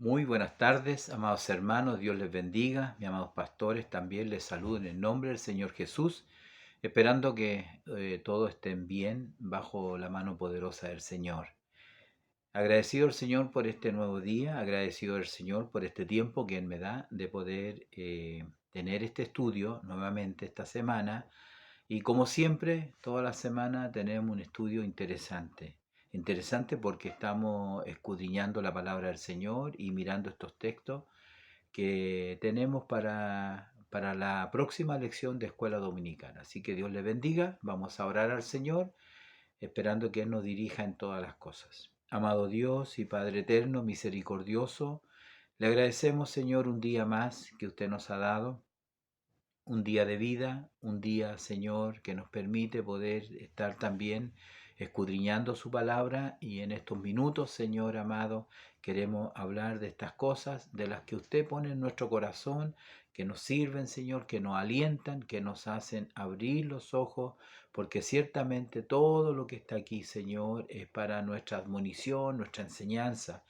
Muy buenas tardes, amados hermanos, Dios les bendiga, mis amados pastores también les saludo en el nombre del Señor Jesús, esperando que todos estén bien bajo la mano poderosa del Señor. Agradecido al Señor por este nuevo día, agradecido al Señor por este tiempo que Él me da de poder tener este estudio nuevamente esta semana. Y como siempre, toda la semana tenemos un estudio interesante. Interesante porque estamos escudriñando la palabra del Señor y mirando estos textos que tenemos para la próxima lección de escuela dominicana. Así que Dios les bendiga. Vamos a orar al Señor, esperando que Él nos dirija en todas las cosas. Amado Dios y Padre eterno, misericordioso, le agradecemos, Señor, un día más que usted nos ha dado, un día de vida, un día, Señor, que nos permite poder estar también escudriñando su palabra, y en estos minutos, Señor amado, queremos hablar de estas cosas de las que usted pone en nuestro corazón, que nos sirven, Señor, que nos alientan, que nos hacen abrir los ojos, porque ciertamente todo lo que está aquí, Señor, es para nuestra admonición, nuestra enseñanza.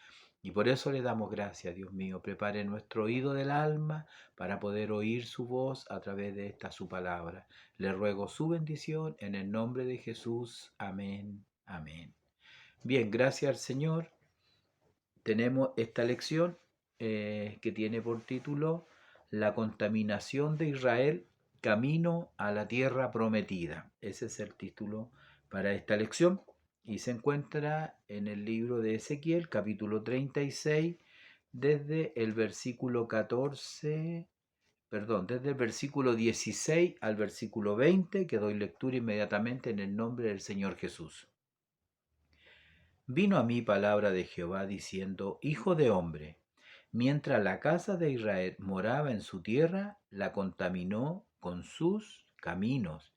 Y por eso le damos gracias, Dios mío. Prepare nuestro oído del alma para poder oír su voz a través de esta su palabra. Le ruego su bendición en el nombre de Jesús. Amén. Amén. Bien, gracias al Señor. Tenemos esta lección que tiene por título La contaminación de Israel, camino a la tierra prometida. Ese es el título para esta lección y se encuentra en el libro de Ezequiel, capítulo 36, desde el versículo 14, perdón, desde el versículo 16 al versículo 20, que doy lectura inmediatamente en el nombre del Señor Jesús. Vino a mí palabra de Jehová diciendo: Hijo de hombre, mientras la casa de Israel moraba en su tierra, la contaminó con sus caminos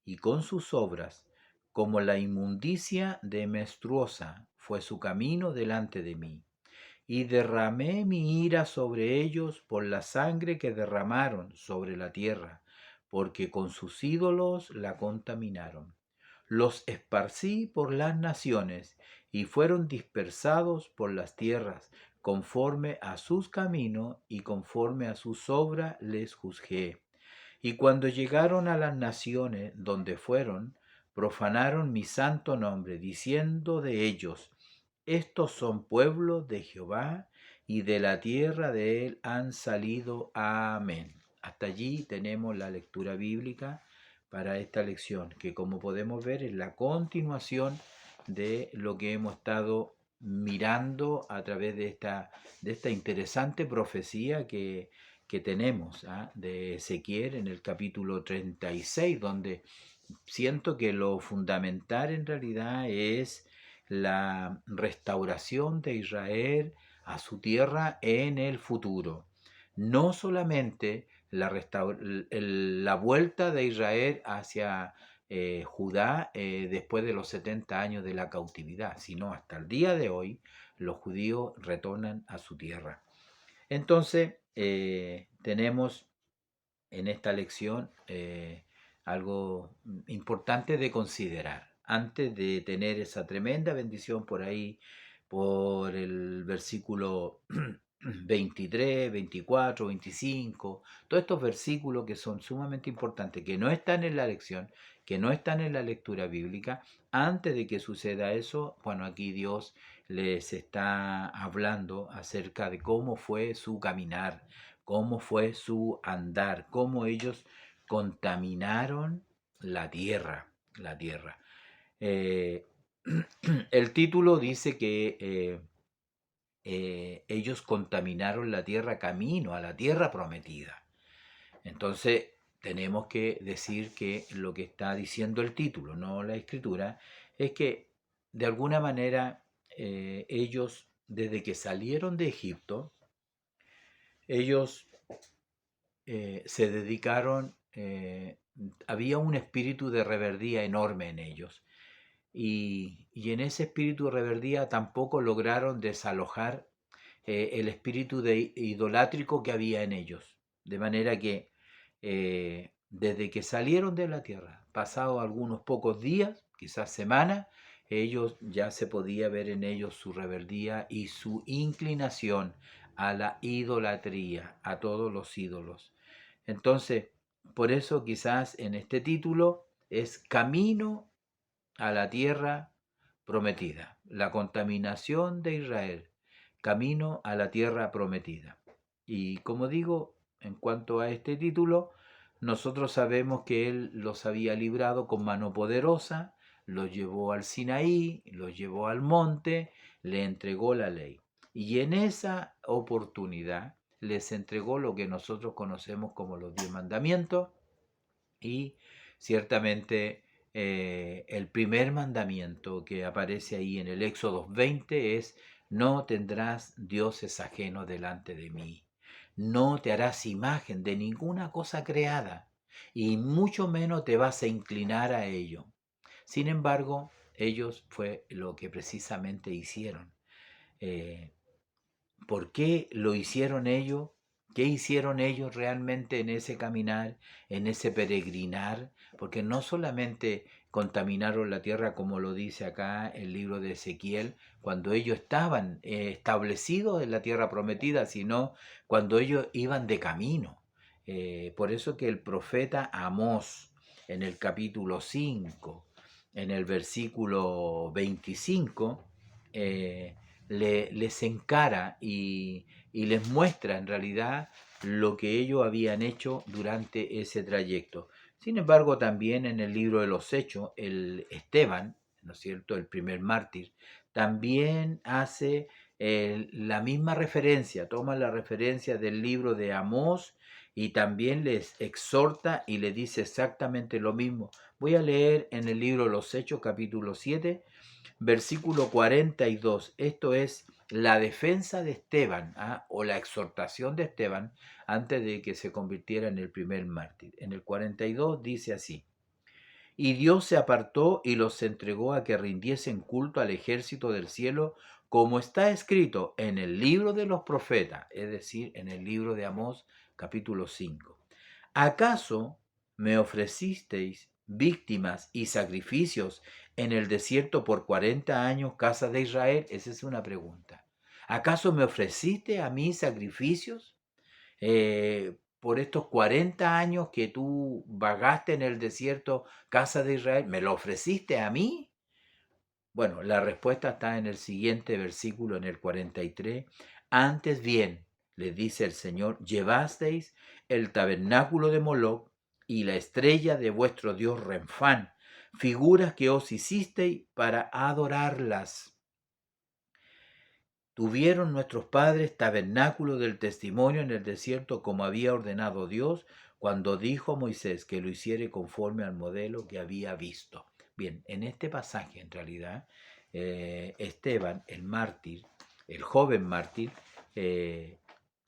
y con sus obras, como la inmundicia de menstruosa fue su camino delante de mí. Y derramé mi ira sobre ellos por la sangre que derramaron sobre la tierra, porque con sus ídolos la contaminaron. Los esparcí por las naciones, y fueron dispersados por las tierras, conforme a sus caminos y conforme a sus obras les juzgué. Y cuando llegaron a las naciones donde fueron, profanaron mi santo nombre, diciendo de ellos: estos son pueblos de Jehová, y de la tierra de él han salido. Amén. Hasta allí tenemos la lectura bíblica para esta lección, que como podemos ver es la continuación de lo que hemos estado mirando a través de esta interesante profecía que tenemos de Ezequiel en el capítulo 36, donde siento que lo fundamental en realidad es la restauración de Israel a su tierra en el futuro. No solamente la vuelta de Israel hacia Judá después de los 70 años de la cautividad, sino hasta el día de hoy los judíos retornan a su tierra. Entonces, tenemos en esta lección algo importante de considerar. Antes de tener esa tremenda bendición por ahí, por el versículo 23, 24, 25, todos estos versículos que son sumamente importantes, que no están en la lección, que no están en la lectura bíblica, antes de que suceda eso, bueno, aquí Dios les está hablando acerca de cómo fue su caminar, cómo fue su andar, cómo ellos contaminaron la tierra, la tierra. Eh, el título dice que ellos contaminaron la tierra camino a la tierra prometida. Entonces tenemos que decir que lo que está diciendo el título, no la escritura, es que de alguna manera ellos, desde que salieron de Egipto, ellos se dedicaron, había un espíritu de rebeldía enorme en ellos. Y en ese espíritu de rebeldía tampoco lograron desalojar el espíritu de idolátrico que había en ellos. De manera que desde que salieron de la tierra, pasados algunos pocos días, quizás semanas, ellos ya se podía ver en ellos su rebeldía y su inclinación a la idolatría, a todos los ídolos. Entonces, por eso quizás en este título es Camino a la tierra prometida, la contaminación de Israel, camino a la tierra prometida. Y como digo, en cuanto a este título, nosotros sabemos que Él los había librado con mano poderosa, los llevó al Sinaí, los llevó al monte, le entregó la ley. Y en esa oportunidad les entregó lo que nosotros conocemos como los 10 mandamientos, y ciertamente el primer mandamiento que aparece ahí en el Éxodo 20 es: no tendrás dioses ajenos delante de mí, no te harás imagen de ninguna cosa creada, y mucho menos te vas a inclinar a ello. Sin embargo, ellos fue lo que precisamente hicieron. Eh, ¿Por qué lo hicieron ellos? ¿Qué hicieron ellos realmente en ese caminar, en ese peregrinar? Porque no solamente contaminaron la tierra, como lo dice acá el libro de Ezequiel, cuando ellos estaban establecidos en la tierra prometida, sino cuando ellos iban de camino. Por eso que el profeta Amós, en el capítulo 5, en el versículo 25, les encara y les muestra en realidad lo que ellos habían hecho durante ese trayecto. Sin embargo, también en el libro de los Hechos, el Esteban, ¿no es cierto?, el primer mártir, también hace la misma referencia, toma la referencia del libro de Amós y también les exhorta y le dice exactamente lo mismo. Voy a leer en el libro de los Hechos, capítulo 7, versículo 42. Esto es la defensa de Esteban, o la exhortación de Esteban antes de que se convirtiera en el primer mártir. En el 42 dice así: y Dios se apartó y los entregó a que rindiesen culto al ejército del cielo, como está escrito en el libro de los profetas, es decir, en el libro de Amós, capítulo 5. ¿Acaso me ofrecisteis víctimas y sacrificios en el desierto por 40 años, casa de Israel? Esa es una pregunta. ¿Acaso me ofreciste a mí sacrificios por estos 40 años que tú vagaste en el desierto, casa de Israel? ¿Me lo ofreciste a mí? Bueno, la respuesta está en el siguiente versículo, en el 43. Antes bien, les dice el Señor, llevasteis el tabernáculo de Moloc y la estrella de vuestro dios Renfán, figuras que os hicisteis para adorarlas. Tuvieron nuestros padres tabernáculo del testimonio en el desierto, como había ordenado Dios, cuando dijo a Moisés que lo hiciere conforme al modelo que había visto. Bien, en este pasaje en realidad, Esteban, el mártir, el joven mártir, eh,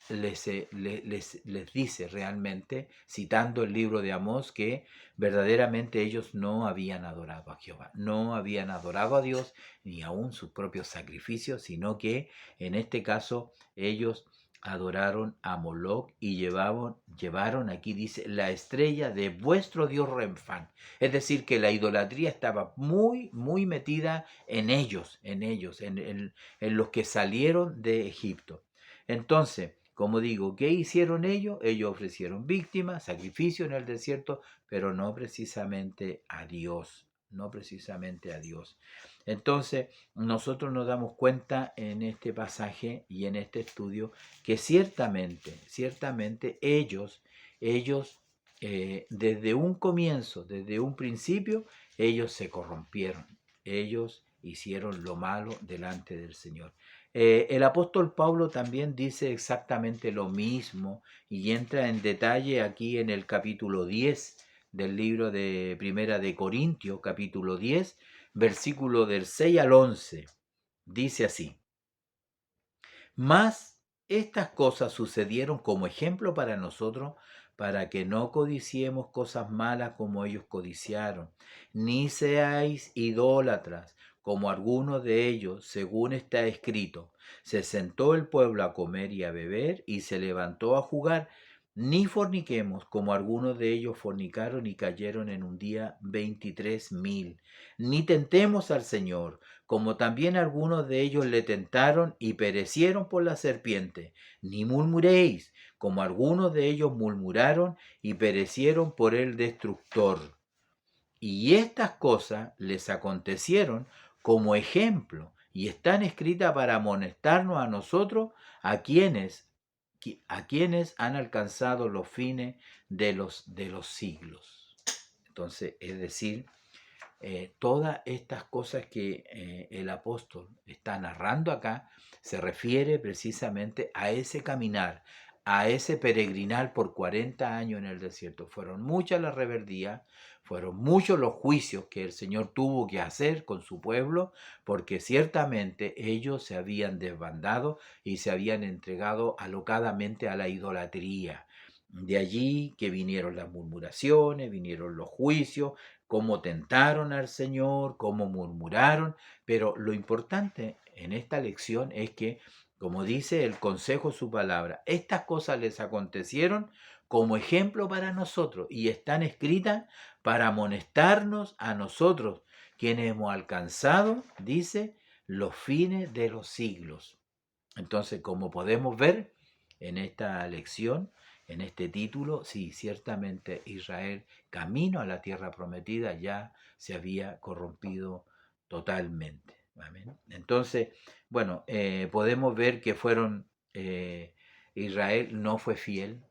les dice realmente, citando el libro de Amós, que verdaderamente ellos no habían adorado a Jehová, no habían adorado a Dios ni aun sus propios sacrificios, sino que en este caso ellos adoraron a Moloc y llevaron, aquí dice, la estrella de vuestro dios Renfán. Es decir, que la idolatría estaba muy, muy metida en los que salieron de Egipto. Entonces, como digo, ¿qué hicieron ellos? Ellos ofrecieron víctimas, sacrificio en el desierto, pero no precisamente a Dios, no precisamente a Dios. Entonces, nosotros nos damos cuenta en este pasaje y en este estudio que ciertamente ellos desde un comienzo, desde un principio, ellos se corrompieron, ellos hicieron lo malo delante del Señor. El apóstol Pablo también dice exactamente lo mismo y entra en detalle aquí en el capítulo 10 del libro de Primera de Corintios, capítulo 10, versículo del 6 al 11. Dice así: mas estas cosas sucedieron como ejemplo para nosotros, para que no codiciemos cosas malas como ellos codiciaron, ni seáis idólatras, como algunos de ellos, según está escrito. Se sentó el pueblo a comer y a beber, y se levantó a jugar. ni forniquemos, como algunos de ellos fornicaron y cayeron en un día 23.000. Ni tentemos al Señor, como también algunos de ellos le tentaron y perecieron por la serpiente. Ni murmuréis, como algunos de ellos murmuraron y perecieron por el destructor. Y estas cosas les acontecieron como ejemplo y están escritas para amonestarnos a nosotros, a quienes, a quienes han alcanzado los fines de los siglos. Entonces, es decir, todas estas cosas que el apóstol está narrando acá se refiere precisamente a ese caminar, a ese peregrinar por 40 años en el desierto. Fueron muchas las rebeldías, fueron muchos los juicios que el Señor tuvo que hacer con su pueblo, porque ciertamente ellos se habían desbandado y se habían entregado alocadamente a la idolatría. De allí que vinieron las murmuraciones, vinieron los juicios, cómo tentaron al Señor, cómo murmuraron, pero lo importante en esta lección es que, como dice el consejo su palabra, estas cosas les acontecieron como ejemplo para nosotros y están escritas para amonestarnos a nosotros, quienes hemos alcanzado, dice, los fines de los siglos. Entonces, como podemos ver en esta lección, en este título, sí, ciertamente Israel, camino a la tierra prometida, ya se había corrompido totalmente. Amén. Entonces, bueno, podemos ver que Israel no fue fiel.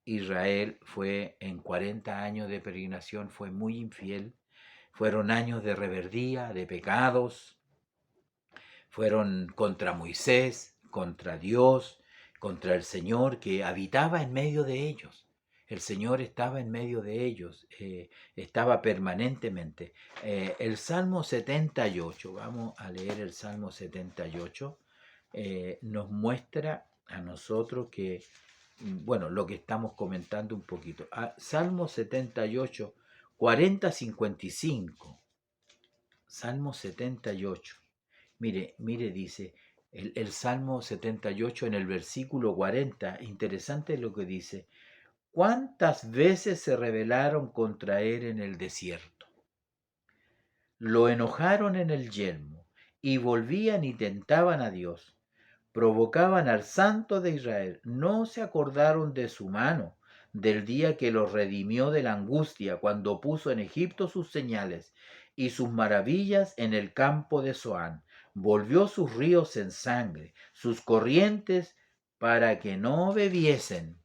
Israel fue en 40 años de peregrinación, fue muy infiel. Fueron años de rebeldía, de pecados, fueron contra Moisés, contra Dios, contra el Señor que habitaba en medio de ellos. El Señor estaba en medio de ellos, estaba permanentemente. El Salmo 78, vamos a leer el Salmo 78, nos muestra a nosotros que, bueno, lo que estamos comentando un poquito. Salmo 78, 40-55. Salmo 78. Mire, dice el Salmo 78 en el versículo 40, interesante lo que dice. ¿Cuántas veces se rebelaron contra él en el desierto? Lo enojaron en el yelmo y volvían y tentaban a Dios. Provocaban al Santo de Israel. No se acordaron de su mano, del día que los redimió de la angustia, cuando puso en Egipto sus señales y sus maravillas en el campo de Zoán. Volvió sus ríos en sangre, sus corrientes para que no bebiesen.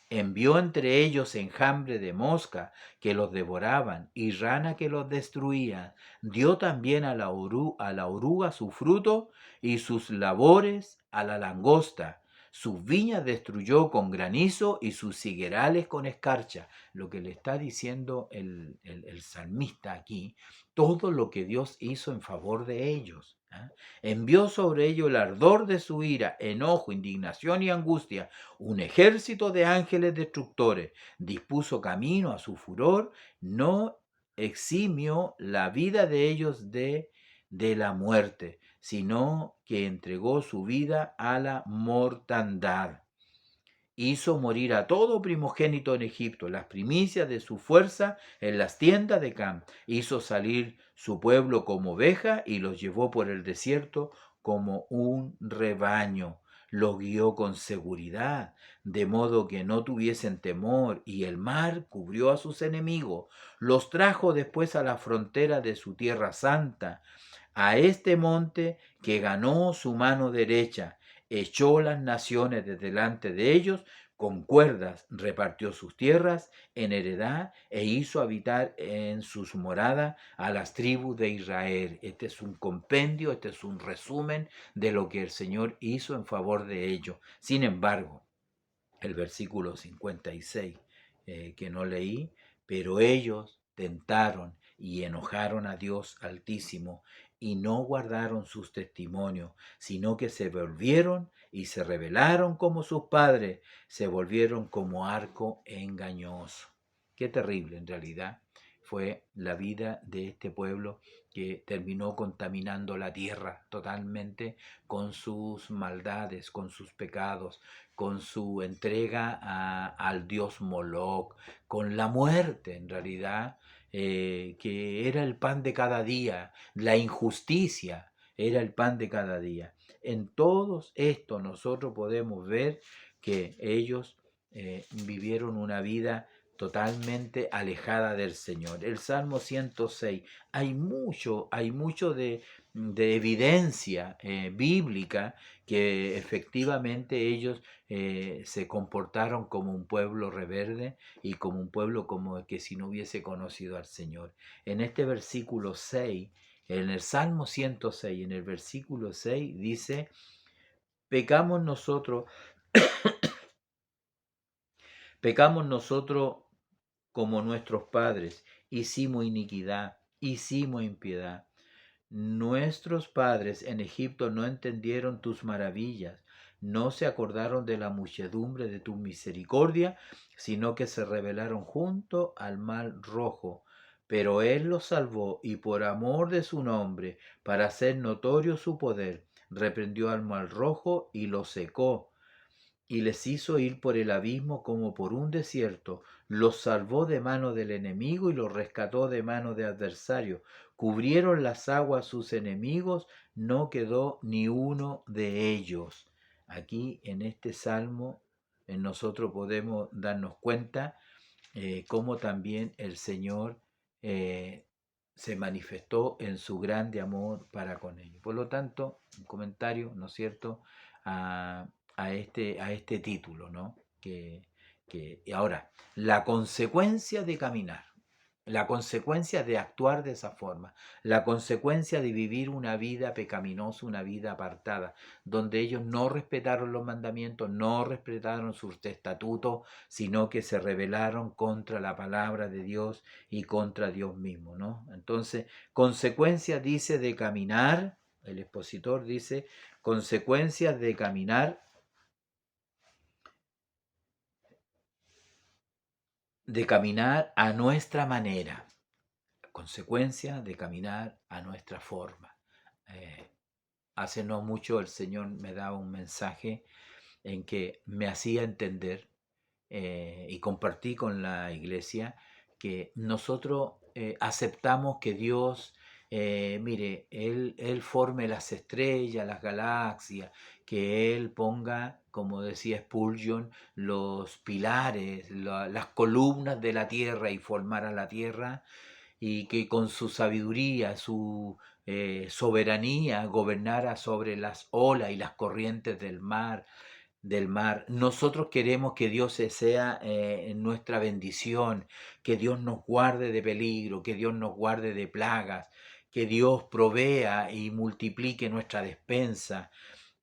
Envió entre ellos enjambre de mosca que los devoraban y rana que los destruía. Dio también a la oruga su fruto y sus labores a la langosta. Sus viñas destruyó con granizo y sus higuerales con escarcha. Lo que le está diciendo el salmista aquí, todo lo que Dios hizo en favor de ellos. Envió sobre ellos el ardor de su ira, enojo, indignación y angustia, un ejército de ángeles destructores. Dispuso camino a su furor, no eximió la vida de ellos de la muerte, sino que entregó su vida a la mortandad. Hizo morir a todo primogénito en Egipto, las primicias de su fuerza en las tiendas de Cam. Hizo salir su pueblo como oveja y los llevó por el desierto como un rebaño. Los guió con seguridad, de modo que no tuviesen temor, y el mar cubrió a sus enemigos. Los trajo después a la frontera de su tierra santa, a este monte que ganó su mano derecha. Echó las naciones de delante de ellos, con cuerdas repartió sus tierras en heredad e hizo habitar en sus moradas a las tribus de Israel. Este es un compendio, este es un resumen de lo que el Señor hizo en favor de ellos. Sin embargo, el versículo 56 que no leí, pero ellos tentaron y enojaron a Dios Altísimo y no guardaron sus testimonios, sino que se volvieron y se rebelaron como sus padres, se volvieron como arco engañoso. Qué terrible en realidad fue la vida de este pueblo que terminó contaminando la tierra totalmente con sus maldades, con sus pecados, con su entrega al dios Moloch, con la muerte en realidad, que era el pan de cada día, la injusticia era el pan de cada día. En todos esto nosotros podemos ver que ellos vivieron una vida totalmente alejada del Señor. El Salmo 106, hay mucho de evidencia bíblica que efectivamente ellos se comportaron como un pueblo rebelde y como un pueblo como que si no hubiese conocido al Señor. En este versículo 6, en el Salmo 106, en el versículo 6 dice, pecamos nosotros, pecamos nosotros como nuestros padres, hicimos iniquidad, hicimos impiedad. Nuestros padres en Egipto no entendieron tus maravillas, no se acordaron de la muchedumbre de tu misericordia, sino que se rebelaron junto al mar rojo. Pero Él los salvó y por amor de su nombre, para hacer notorio su poder, reprendió al mar rojo y lo secó y les hizo ir por el abismo como por un desierto, los salvó de mano del enemigo y los rescató de mano de adversario. Cubrieron las aguas sus enemigos, no quedó ni uno de ellos. Aquí en este salmo nosotros podemos darnos cuenta cómo también el Señor eh, se manifestó en su grande amor para con ellos. Por lo tanto, un comentario, ¿no es cierto?, a, a este título, ¿no? Y ahora, la consecuencia de caminar, la consecuencia de actuar de esa forma, la consecuencia de vivir una vida pecaminosa, una vida apartada, donde ellos no respetaron los mandamientos, no respetaron sus estatutos, sino que se rebelaron contra la palabra de Dios y contra Dios mismo, ¿no? Entonces, consecuencia dice de caminar, el expositor dice, consecuencias de caminar a nuestra manera, consecuencia de caminar a nuestra forma. Eh, Hace no mucho el Señor me daba un mensaje en que me hacía entender y compartí con la iglesia que nosotros aceptamos que Dios, mire, él forme las estrellas, las galaxias, que Él ponga, como decía Spurgeon, los pilares, las columnas de la tierra y formara la tierra y que con su sabiduría, su soberanía gobernara sobre las olas y las corrientes del mar. Nosotros queremos que Dios sea nuestra bendición, que Dios nos guarde de peligro, que Dios nos guarde de plagas, que Dios provea y multiplique nuestra despensa,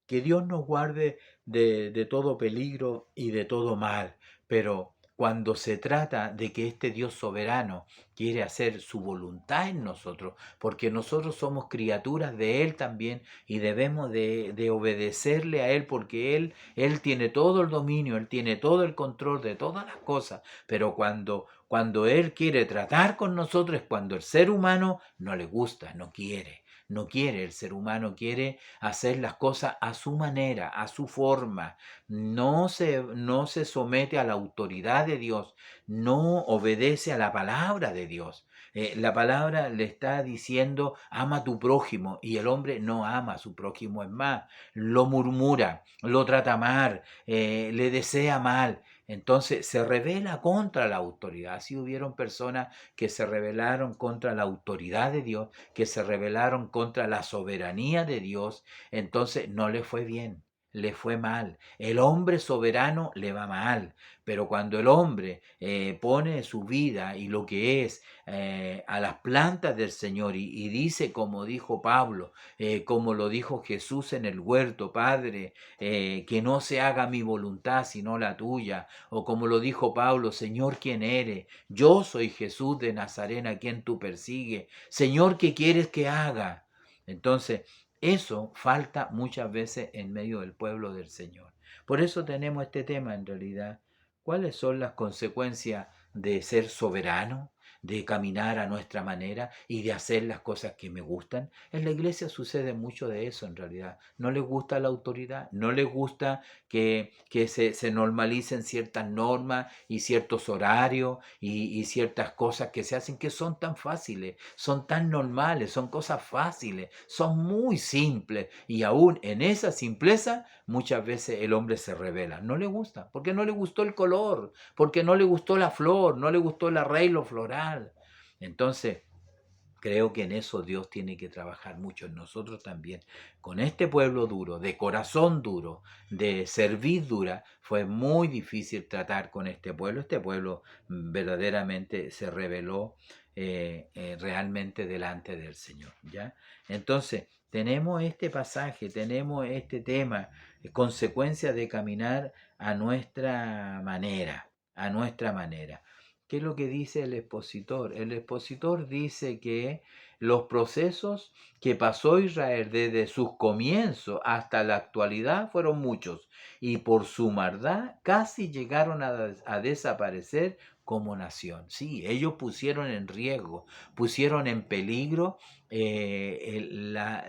que Dios nos guarde de todo peligro y de todo mal. Pero cuando se trata de que este Dios soberano quiere hacer su voluntad en nosotros, porque nosotros somos criaturas de Él también y debemos de obedecerle a Él porque Él tiene todo el dominio, Él tiene todo el control de todas las cosas, pero cuando Él quiere tratar con nosotros es cuando el ser humano no le gusta, no quiere. No quiere, el ser humano quiere hacer las cosas a su manera, a su forma, no se somete a la autoridad de Dios, no obedece a la palabra de Dios. La palabra le está diciendo, ama a tu prójimo, y el hombre no ama a su prójimo, es más, lo murmura, lo trata mal, le desea mal. Entonces se revela contra la autoridad. Si hubieron personas que se rebelaron contra la autoridad de Dios, que se rebelaron contra la soberanía de Dios, entonces no le fue bien, le fue mal. El hombre soberano le va mal, pero cuando el hombre pone su vida y lo que es a las plantas del Señor y dice como dijo Pablo, como lo dijo Jesús en el huerto, Padre, que no se haga mi voluntad sino la tuya, o como lo dijo Pablo, Señor, ¿quién eres? Yo soy Jesús de Nazaret a quien tú persigues. Señor, ¿qué quieres que haga? Entonces, eso falta muchas veces en medio del pueblo del Señor. Por eso tenemos este tema en realidad. ¿Cuáles son las consecuencias de ser soberano? de caminar a nuestra manera y de hacer las cosas que me gustan. En la iglesia sucede mucho de eso en realidad. No les gusta la autoridad, no les gusta que se normalicen ciertas normas y ciertos horarios y ciertas cosas que se hacen que son tan fáciles, son tan normales, son cosas fáciles, son muy simples y aún en esa simpleza muchas veces el hombre se revela. No le gusta, porque no le gustó el color, porque no le gustó la flor, no le gustó el arreglo floral. Entonces, creo que en eso Dios tiene que trabajar mucho en nosotros también. Con este pueblo duro, de corazón duro, de cerviz dura, fue muy difícil tratar con este pueblo. Este pueblo verdaderamente se rebeló realmente delante del Señor, ¿ya? Entonces, tenemos este pasaje, tenemos este tema, consecuencia de caminar a nuestra manera, a nuestra manera. ¿Qué es lo que dice el expositor? El expositor dice que los procesos que pasó Israel desde sus comienzos hasta la actualidad fueron muchos y por su maldad casi llegaron a desaparecer como nación. Sí, ellos pusieron en riesgo, pusieron en peligro la,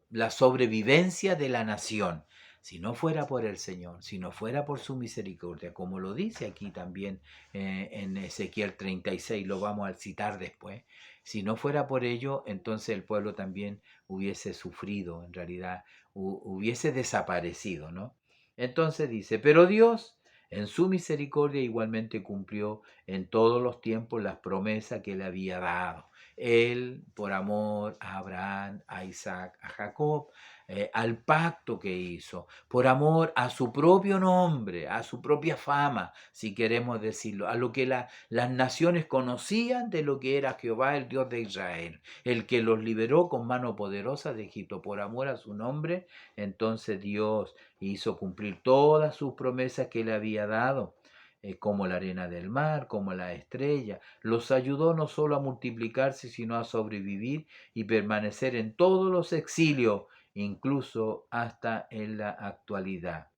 la sobrevivencia de la nación. Si no fuera por el Señor, si no fuera por su misericordia, como lo dice aquí también en Ezequiel 36, lo vamos a citar después, si no fuera por ello, entonces el pueblo también hubiese sufrido, en realidad, hubiese desaparecido, ¿no? Entonces dice, pero Dios en su misericordia igualmente cumplió en todos los tiempos las promesas que le había dado. Él, por amor a Abraham, a Isaac, a Jacob, al pacto que hizo, por amor a su propio nombre, a su propia fama, si queremos decirlo, a lo que las naciones conocían de lo que era Jehová, el Dios de Israel, el que los liberó con mano poderosa de Egipto, por amor a su nombre. Entonces Dios hizo cumplir todas sus promesas que le había dado, como la arena del mar, como la estrella. Los ayudó no solo a multiplicarse, sino a sobrevivir y permanecer en todos los exilios, incluso hasta en la actualidad.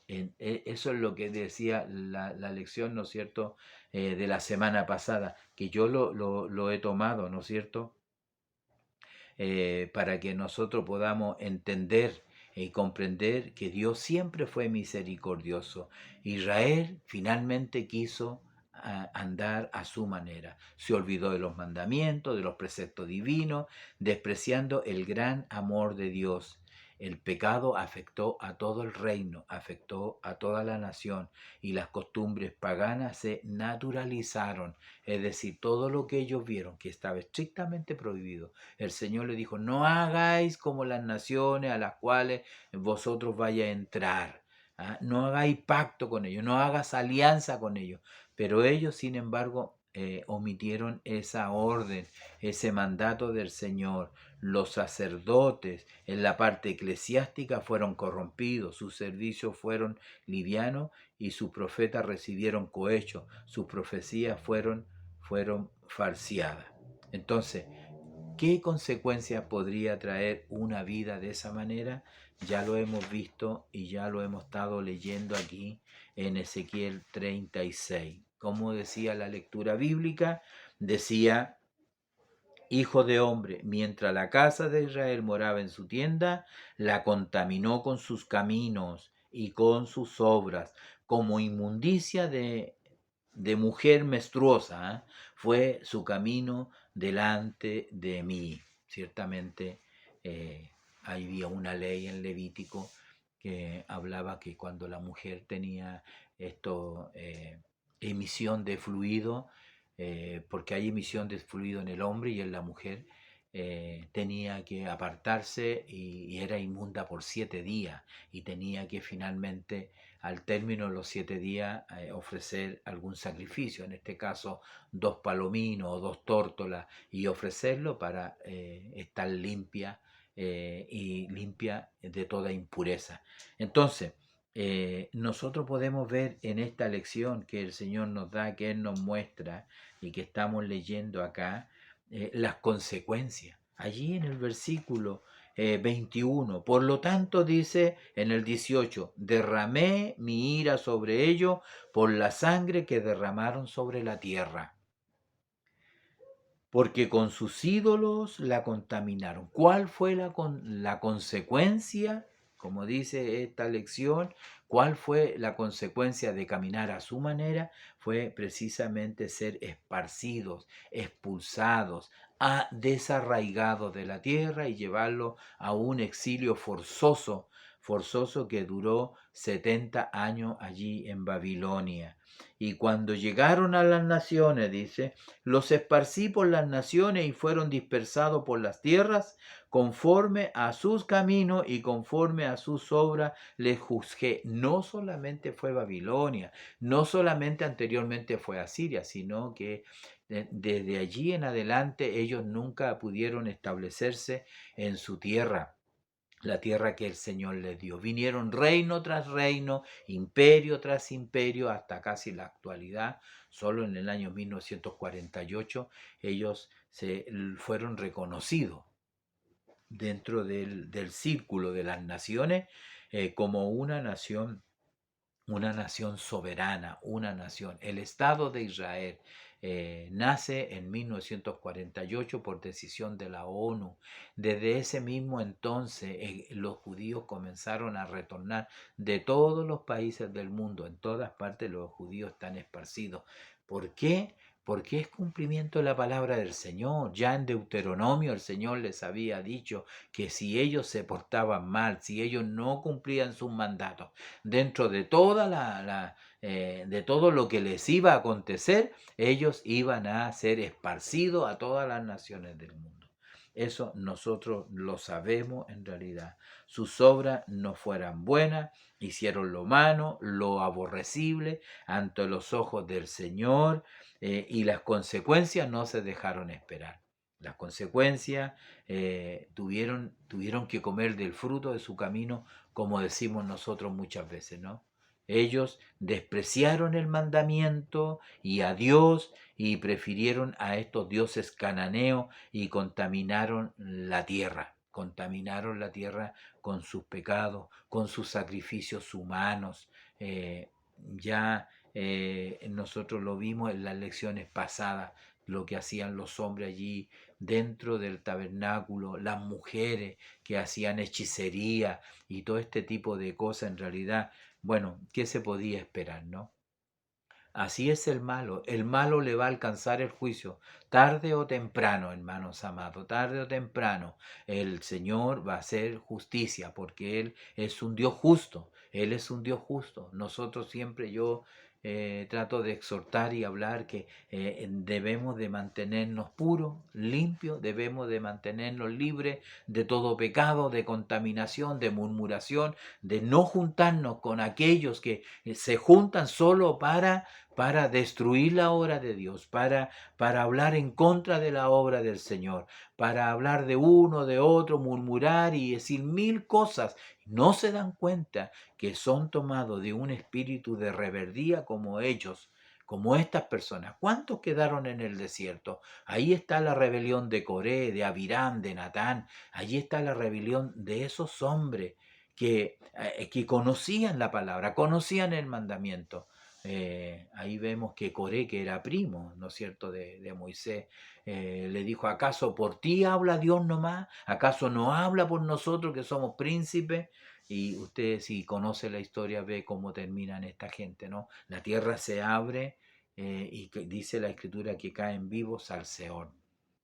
Eso es lo que decía la lección, ¿no es cierto?, de la semana pasada, que yo lo he tomado, ¿no es cierto?, para que nosotros podamos entender y comprender que Dios siempre fue misericordioso. Israel finalmente quiso andar a su manera. Se olvidó de los mandamientos, de los preceptos divinos, despreciando el gran amor de Dios. El pecado afectó a todo el reino, afectó a toda la nación y las costumbres paganas se naturalizaron. Es decir, todo lo que ellos vieron que estaba estrictamente prohibido, el Señor le dijo, no hagáis como las naciones a las cuales vosotros vayáis a entrar. ¿Ah? No hagáis pacto con ellos, no hagas alianza con ellos. Pero ellos, sin embargo, omitieron esa orden, ese mandato del Señor. Los sacerdotes en la parte eclesiástica fueron corrompidos, sus servicios fueron livianos y sus profetas recibieron cohecho, sus profecías fueron falseadas. Entonces, ¿qué consecuencias podría traer una vida de esa manera? Ya lo hemos visto y ya lo hemos estado leyendo aquí en Ezequiel 36. Como decía la lectura bíblica, decía, hijo de hombre, mientras la casa de Israel moraba en su tienda, la contaminó con sus caminos y con sus obras, como inmundicia de mujer menstruosa, ¿eh? Fue su camino delante de mí. Ciertamente había una ley en Levítico que hablaba que cuando la mujer tenía esto, emisión de fluido, porque hay emisión de fluido en el hombre y en la mujer, tenía que apartarse y era inmunda por 7 días y tenía que finalmente al término de los 7 días ofrecer algún sacrificio, en este caso 2 palominos o 2 tórtolas, y ofrecerlo para estar limpia y limpia de toda impureza. Entonces, nosotros podemos ver en esta lección que el Señor nos da, que Él nos muestra y que estamos leyendo acá, las consecuencias. Allí en el versículo 21, por lo tanto dice en el 18, derramé mi ira sobre ellos por la sangre que derramaron sobre la tierra. porque con sus ídolos la contaminaron. ¿Cuál fue la consecuencia? Como dice esta lección, ¿cuál fue la consecuencia de caminar a su manera? Fue precisamente ser esparcidos, expulsados, desarraigados de la tierra y llevarlo a un exilio forzoso, forzoso que duró 70 años allí en Babilonia. Y cuando llegaron a las naciones, dice, los esparcí por las naciones y fueron dispersados por las tierras, conforme a sus caminos y conforme a sus obras les juzgué. No solamente fue Babilonia, no solamente anteriormente fue Asiria, sino que desde allí en adelante ellos nunca pudieron establecerse en su tierra, la tierra que el Señor les dio. Vinieron reino tras reino, imperio tras imperio, hasta casi la actualidad. Solo en el año 1948 ellos fueron reconocidos dentro del círculo de las naciones como una nación soberana, una nación. El Estado de Israel nace en 1948 por decisión de la ONU. Desde ese mismo entonces los judíos comenzaron a retornar de todos los países del mundo. En todas partes los judíos están esparcidos. ¿Por qué? Porque es cumplimiento de la palabra del Señor. Ya en Deuteronomio el Señor les había dicho que si ellos se portaban mal, si ellos no cumplían sus mandatos, dentro de de todo lo que les iba a acontecer, ellos iban a ser esparcidos a todas las naciones del mundo. Eso nosotros lo sabemos en realidad. Sus obras no fueran buenas, hicieron lo malo, lo aborrecible ante los ojos del Señor, y las consecuencias no se dejaron esperar. Las consecuencias tuvieron que comer del fruto de su camino, como decimos nosotros muchas veces, ¿no? Ellos despreciaron el mandamiento y a Dios y prefirieron a estos dioses cananeos y contaminaron la tierra con sus pecados, con sus sacrificios humanos. Ya nosotros lo vimos en las lecciones pasadas, lo que hacían los hombres allí dentro del tabernáculo, las mujeres que hacían hechicería y todo este tipo de cosas. En realidad, bueno, ¿qué se podía esperar, no? Así es el malo le va a alcanzar el juicio, tarde o temprano, hermanos amados, tarde o temprano, el Señor va a hacer justicia, porque Él es un Dios justo, Él es un Dios justo. Nosotros siempre yo trato de exhortar y hablar que debemos de mantenernos puros, limpios, debemos de mantenernos libres de todo pecado, de contaminación, de murmuración, de no juntarnos con aquellos que se juntan solo para destruir la obra de Dios, para hablar en contra de la obra del Señor, para hablar de uno, de otro, murmurar y decir mil cosas. No se dan cuenta que son tomados de un espíritu de rebeldía como ellos, como estas personas. ¿Cuántos quedaron en el desierto? Ahí está la rebelión de Coré, de Abirán, de Natán. Allí está la rebelión de esos hombres que conocían la palabra, conocían el mandamiento. Ahí vemos que Coré, que era primo, ¿no es cierto?, de Moisés, le dijo, ¿acaso por ti habla Dios nomás? ¿Acaso no habla por nosotros que somos príncipes? Y usted si conoce la historia ve cómo terminan esta gente, ¿no? La tierra se abre y dice la escritura que caen vivos al Seol.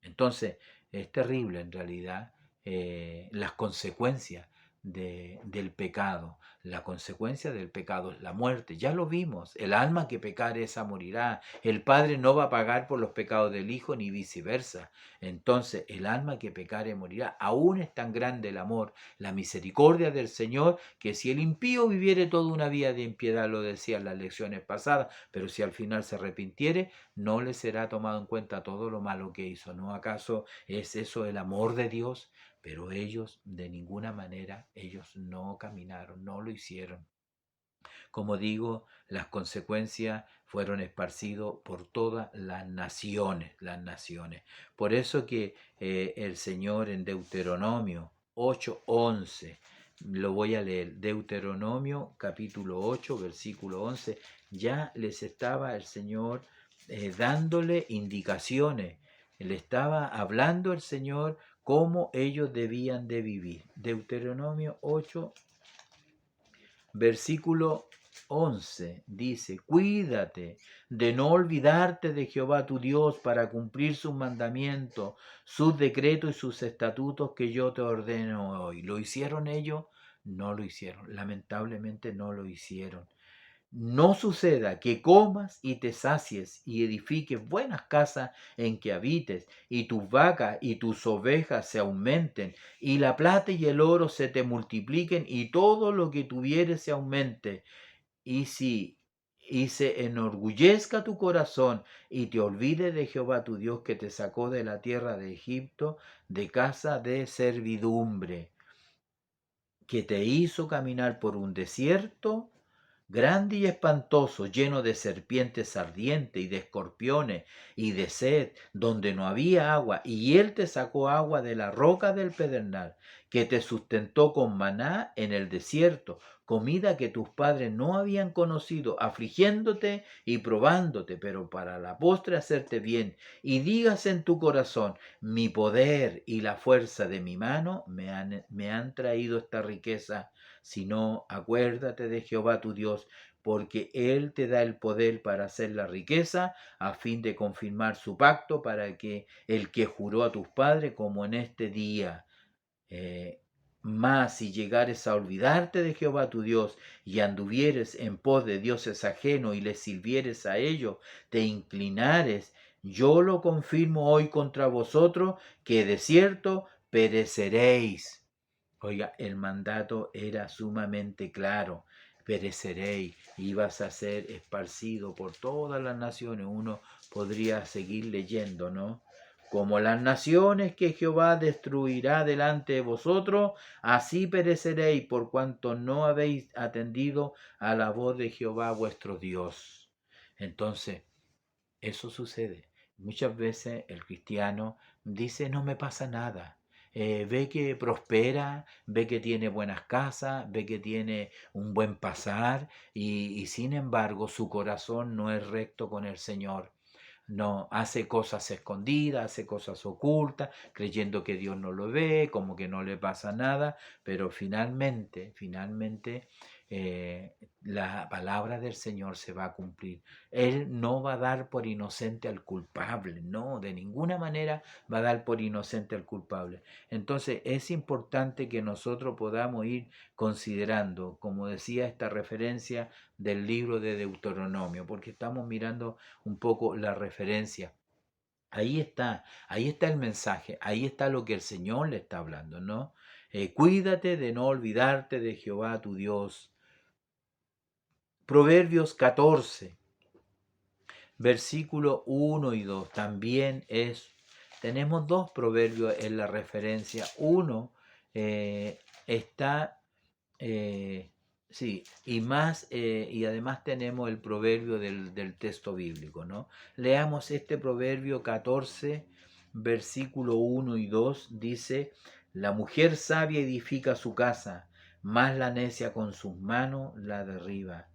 Entonces, es terrible en realidad las consecuencias del pecado. La consecuencia del pecado es la muerte. Ya lo vimos. El alma que pecare esa morirá. El Padre no va a pagar por los pecados del Hijo ni viceversa. Entonces, el alma que pecare morirá. Aún es tan grande el amor, la misericordia del Señor, que si el impío viviere toda una vida de impiedad, lo decían las lecciones pasadas, pero si al final se arrepintiere, no le será tomado en cuenta todo lo malo que hizo. ¿No acaso es eso el amor de Dios? Pero ellos, de ninguna manera, ellos no caminaron, no lo hicieron. Como digo, las consecuencias fueron esparcidas por todas las naciones, las naciones. Por eso que el Señor en Deuteronomio 8:11, lo voy a leer, Deuteronomio capítulo 8, versículo 11, ya les estaba el Señor dándole indicaciones. Le estaba hablando el Señor cómo ellos debían de vivir. Deuteronomio 8, versículo 11 dice, cuídate de no olvidarte de Jehová tu Dios para cumplir sus mandamientos, sus decretos y sus estatutos que yo te ordeno hoy. ¿Lo hicieron ellos? No lo hicieron. Lamentablemente no lo hicieron. No suceda que comas y te sacies y edifiques buenas casas en que habites, y tus vacas y tus ovejas se aumenten, y la plata y el oro se te multipliquen, y todo lo que tuvieres se aumente. Y si y se enorgullezca tu corazón y te olvide de Jehová tu Dios que te sacó de la tierra de Egipto, de casa de servidumbre, que te hizo caminar por un desierto grande y espantoso, lleno de serpientes ardientes y de escorpiones y de sed, donde no había agua, y él te sacó agua de la roca del pedernal, que te sustentó con maná en el desierto, comida que tus padres no habían conocido, afligiéndote y probándote, pero para la postre hacerte bien, y digas en tu corazón, mi poder y la fuerza de mi mano me han traído esta riqueza. Si no, acuérdate de Jehová tu Dios, porque Él te da el poder para hacer la riqueza, a fin de confirmar su pacto para que el que juró a tus padres, como en este día. Eh, Mas si llegares a olvidarte de Jehová tu Dios y anduvieres en pos de dioses ajenos y les sirvieres a ellos, te inclinares, yo lo confirmo hoy contra vosotros, que de cierto pereceréis. Oiga, el mandato era sumamente claro. Pereceréis, ibas a ser esparcido por todas las naciones. Uno podría seguir leyendo, ¿no? Como las naciones que Jehová destruirá delante de vosotros, así pereceréis por cuanto no habéis atendido a la voz de Jehová vuestro Dios. Entonces, eso sucede. Muchas veces el cristiano dice, no me pasa nada. Ve que prospera, ve que tiene buenas casas, ve que tiene un buen pasar y sin embargo su corazón no es recto con el Señor. No, hace cosas escondidas, hace cosas ocultas, creyendo que Dios no lo ve, como que no le pasa nada, pero finalmente la palabra del Señor se va a cumplir. Él no va a dar por inocente al culpable, no, de ninguna manera va a dar por inocente al culpable. Entonces es importante que nosotros podamos ir considerando, como decía esta referencia del libro de Deuteronomio, porque estamos mirando un poco la referencia. Ahí está el mensaje, ahí está lo que el Señor le está hablando, ¿no? Cuídate de no olvidarte de Jehová tu Dios. Proverbios 14, versículo 1 y 2, también tenemos dos proverbios en la referencia. Uno está sí, y además tenemos el proverbio del texto bíblico, ¿no? Leamos este proverbio 14, versículo 1 y 2, dice, la mujer sabia edifica su casa, mas la necia con sus manos la derriba.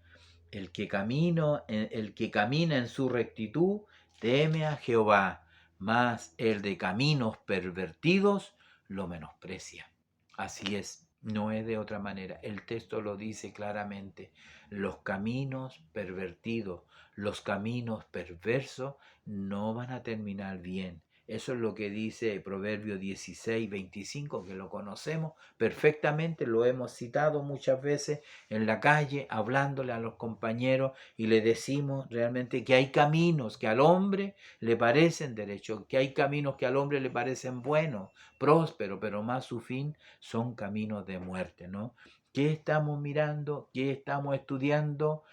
El que camina en su rectitud teme a Jehová, mas el de caminos pervertidos lo menosprecia. Así es, no es de otra manera. El texto lo dice claramente. Los caminos pervertidos, los caminos perversos no van a terminar bien. Eso es lo que dice Proverbio 16, 25, que lo conocemos perfectamente, lo hemos citado muchas veces en la calle, hablándole a los compañeros y le decimos realmente que hay caminos que al hombre le parecen derechos, que hay caminos que al hombre le parecen buenos, prósperos, pero más su fin son caminos de muerte, ¿no? ¿Qué estamos mirando? ¿Qué estamos estudiando?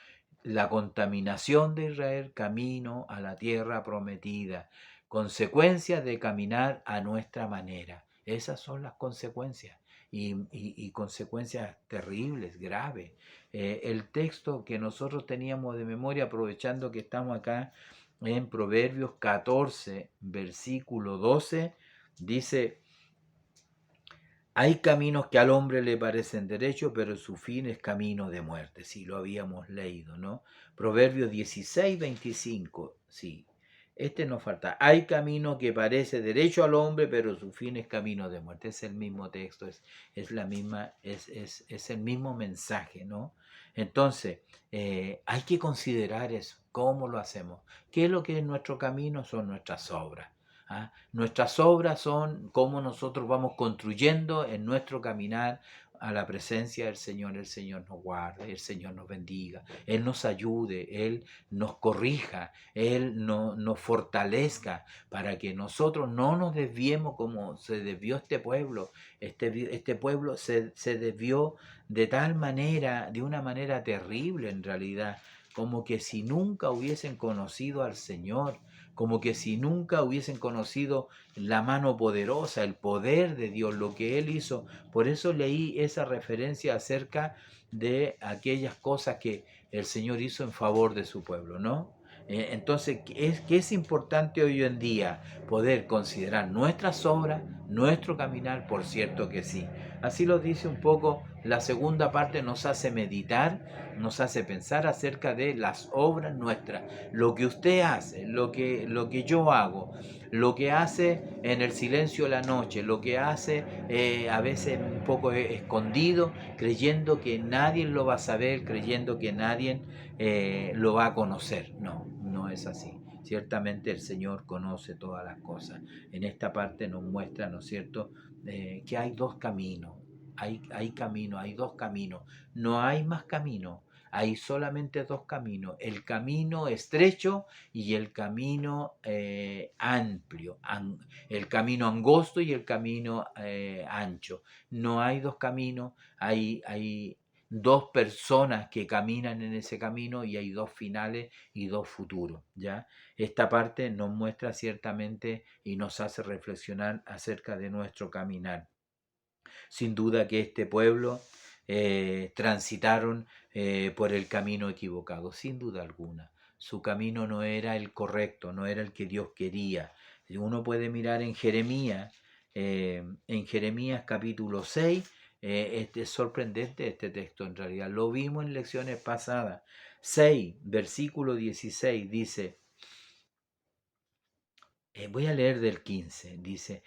La contaminación de Israel camino a la tierra prometida, consecuencias de caminar a nuestra manera. Esas son las consecuencias y consecuencias terribles, graves. El texto que nosotros teníamos de memoria, aprovechando que estamos acá en Proverbios 14, versículo 12, dice, hay caminos que al hombre le parecen derechos, pero su fin es camino de muerte. Sí, lo habíamos leído, ¿no? Proverbios 16, 25, sí. Este nos falta. Hay camino que parece derecho al hombre, pero su fin es camino de muerte. Es el mismo texto, es la misma, es el mismo mensaje, ¿no? Entonces, hay que considerar eso. ¿Cómo lo hacemos? ¿Qué es lo que es nuestro camino? Son nuestras obras. ¿Ah? Nuestras obras son cómo nosotros vamos construyendo en nuestro caminar a la presencia del Señor. El Señor nos guarde, el Señor nos bendiga, Él nos ayude, Él nos corrija, Él nos fortalezca para que nosotros no nos desviemos como se desvió este pueblo. Este pueblo se desvió de tal manera, de una manera terrible en realidad, como que si nunca hubiesen conocido al Señor, como que si nunca hubiesen conocido la mano poderosa, el poder de Dios, lo que Él hizo. Por eso leí esa referencia acerca de aquellas cosas que el Señor hizo en favor de su pueblo, ¿no? Entonces, ¿qué es importante hoy en día? Poder considerar nuestras obras, nuestro caminar, por cierto que sí. Así lo dice un poco la segunda parte, nos hace meditar, nos hace pensar acerca de las obras nuestras, lo que usted hace, lo que yo hago, lo que hace en el silencio de la noche, lo que hace a veces un poco escondido, creyendo que nadie lo va a saber, creyendo que nadie lo va a conocer. No, no es así. Ciertamente el Señor conoce todas las cosas. En esta parte nos muestra, ¿no es cierto?, que hay dos caminos. Hay camino, hay dos caminos. No hay más camino. Hay solamente dos caminos. El camino estrecho y el camino amplio. El camino angosto y el camino ancho. No hay dos caminos. Hay dos personas que caminan en ese camino y hay dos finales y dos futuros, ¿ya? Esta parte nos muestra ciertamente y nos hace reflexionar acerca de nuestro caminar. Sin duda que este pueblo transitaron por el camino equivocado, sin duda alguna. Su camino no era el correcto, no era el que Dios quería. Uno puede mirar en Jeremías capítulo 6, es sorprendente este texto en realidad. Lo vimos en lecciones pasadas. 6, versículo 16 dice, voy a leer del 15, dice,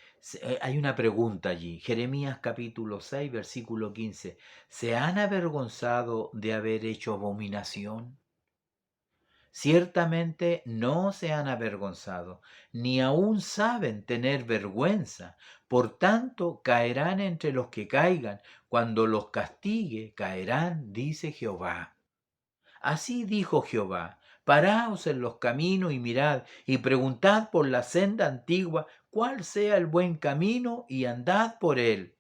hay una pregunta allí, Jeremías capítulo 6, versículo 15, ¿se han avergonzado de haber hecho abominación? Ciertamente no se han avergonzado, ni aún saben tener vergüenza, por tanto caerán entre los que caigan, cuando los castigue caerán, dice Jehová. Así dijo Jehová, paraos en los caminos y mirad, y preguntad por la senda antigua cuál sea el buen camino, y andad por él,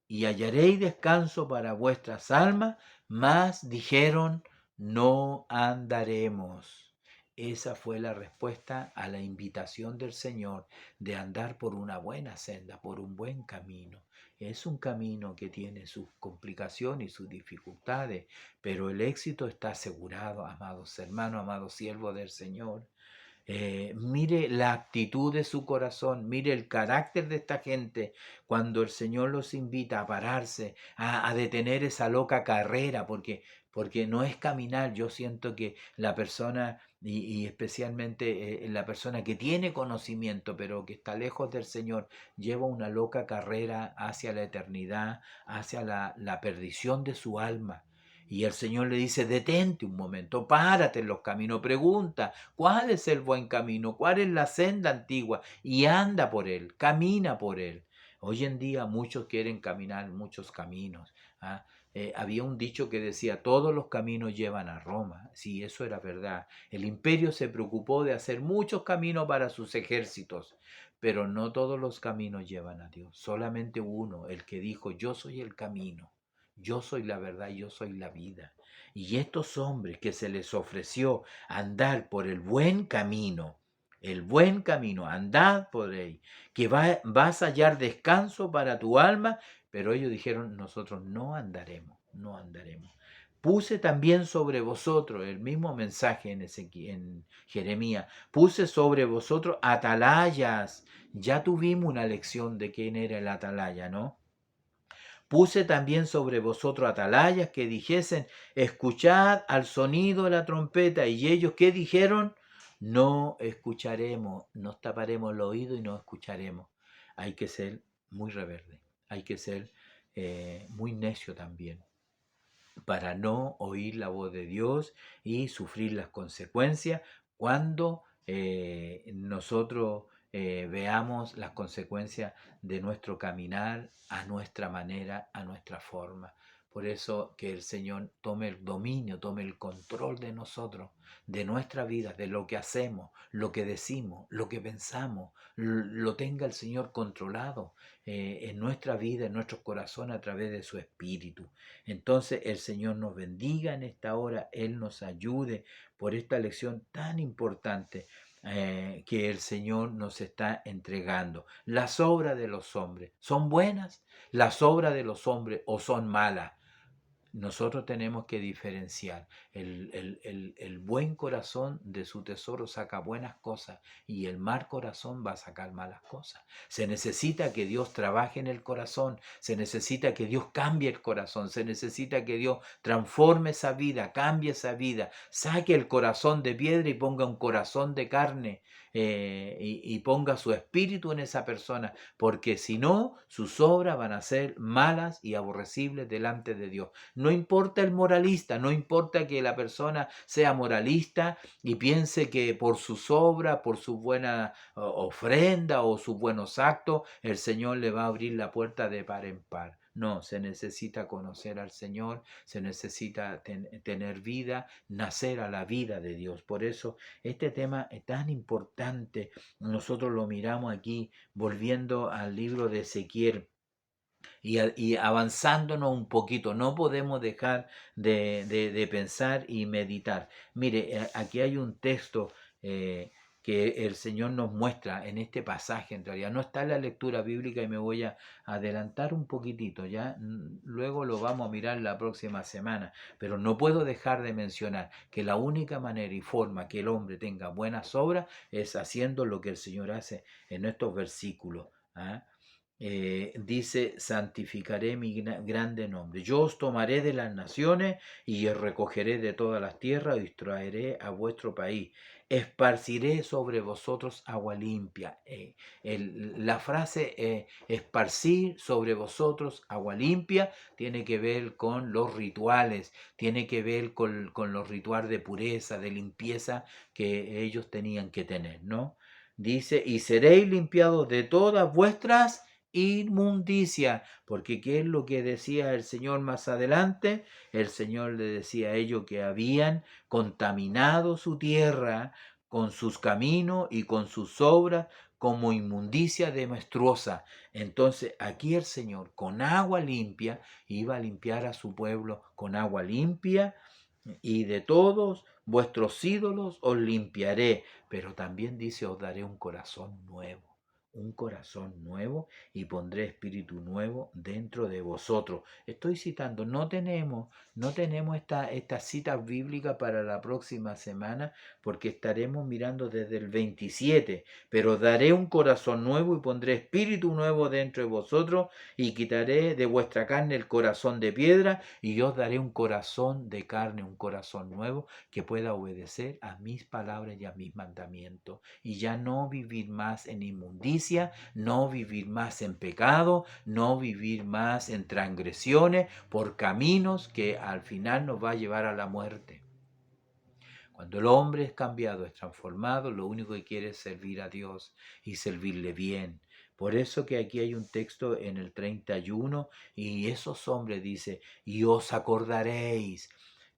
y hallaréis descanso para vuestras almas, mas dijeron, no andaremos. Esa fue la respuesta a la invitación del Señor de andar por una buena senda, por un buen camino. Es un camino que tiene sus complicaciones y sus dificultades, pero el éxito está asegurado, amados hermanos, amados siervos del Señor. Mire la actitud de su corazón, mire el carácter de esta gente cuando el Señor los invita a pararse, a detener esa loca carrera, porque no es caminar. Yo siento que la persona, y especialmente la persona que tiene conocimiento, pero que está lejos del Señor, lleva una loca carrera hacia la eternidad, hacia la perdición de su alma. Y el Señor le dice, detente un momento, párate en los caminos, pregunta, ¿cuál es el buen camino? ¿Cuál es la senda antigua? Y anda por él, camina por él. Hoy en día muchos quieren caminar muchos caminos. ¿Ah? Había un dicho que decía, todos los caminos llevan a Roma. Sí, eso era verdad. El imperio se preocupó de hacer muchos caminos para sus ejércitos, pero no todos los caminos llevan a Dios. Solamente uno, el que dijo, yo soy el camino, yo soy la verdad, yo soy la vida. Y estos hombres que se les ofreció andar por el buen camino, andad por él, que vas a hallar descanso para tu alma, pero ellos dijeron, nosotros no andaremos, no andaremos. Puse también sobre vosotros, el mismo mensaje en Jeremías, puse sobre vosotros atalayas. Ya tuvimos una lección de quién era el atalaya, ¿no? Puse también sobre vosotros atalayas que dijesen, escuchad al sonido de la trompeta. Y ellos, ¿qué dijeron? no escucharemos, nos taparemos el oído y no escucharemos. Hay que ser muy rebelde, hay que ser muy necio también para no oír la voz de Dios y sufrir las consecuencias cuando nosotros veamos las consecuencias de nuestro caminar a nuestra manera, a nuestra forma. Por eso que el Señor tome el dominio, tome el control de nosotros, de nuestra vida, de lo que hacemos, lo que decimos, lo que pensamos, lo tenga el Señor controlado en nuestra vida, en nuestros corazones a través de su Espíritu. Entonces el Señor nos bendiga en esta hora, Él nos ayude por esta lección tan importante que el Señor nos está entregando. Las obras de los hombres, ¿son buenas? Las obras de los hombres o son malas. Nosotros tenemos que diferenciar. El buen corazón de su tesoro saca buenas cosas y el mal corazón va a sacar malas cosas. Se necesita que Dios trabaje en el corazón, se necesita que Dios cambie el corazón, se necesita que Dios transforme esa vida, cambie esa vida, saque el corazón de piedra y ponga un corazón de carne. Y ponga su espíritu en esa persona, porque si no, sus obras van a ser malas y aborrecibles delante de Dios. No importa el moralista, no importa que la persona sea moralista y piense que por sus obras, por su buena ofrenda o sus buenos actos, el Señor le va a abrir la puerta de par en par. No, se necesita conocer al Señor, se necesita tener vida, nacer a la vida de Dios. Por eso este tema es tan importante. Nosotros lo miramos aquí, volviendo al libro de Ezequiel y avanzándonos un poquito. No podemos dejar de pensar y meditar. Mire, aquí hay un texto que el Señor nos muestra en este pasaje. En realidad no está en la lectura bíblica y me voy a adelantar un poquitito, ¿ya? Luego lo vamos a mirar la próxima semana, pero no puedo dejar de mencionar que la única manera y forma que el hombre tenga buenas obras es haciendo lo que el Señor hace en estos versículos. ¿Ah? Dice, santificaré mi grande nombre. Yo os tomaré de las naciones y os recogeré de todas las tierras y os traeré a vuestro país. Esparciré sobre vosotros agua limpia. La frase esparcir sobre vosotros agua limpia tiene que ver con los rituales, tiene que ver con los rituales de pureza, de limpieza que ellos tenían que tener, ¿no? Dice, y seréis limpiados de todas vuestras inmundicia, porque ¿qué es lo que decía el Señor más adelante? El Señor le decía a ellos que habían contaminado su tierra con sus caminos y con sus obras como inmundicia demestruosa. Entonces aquí el Señor con agua limpia iba a limpiar a su pueblo con agua limpia y de todos vuestros ídolos os limpiaré, pero también dice os daré un corazón nuevo y pondré espíritu nuevo dentro de vosotros. Estoy citando, no tenemos esta cita bíblica para la próxima semana porque estaremos mirando desde el 27, pero daré un corazón nuevo y pondré espíritu nuevo dentro de vosotros y quitaré de vuestra carne el corazón de piedra y yo os daré un corazón de carne, un corazón nuevo que pueda obedecer a mis palabras y a mis mandamientos y ya no vivir más en inmundicia, no vivir más en pecado, no vivir más en transgresiones por caminos que al final nos va a llevar a la muerte. Cuando el hombre es cambiado, es transformado, lo único que quiere es servir a Dios y servirle bien. Por eso que aquí hay un texto en el 31 y esos hombres dice, y os acordaréis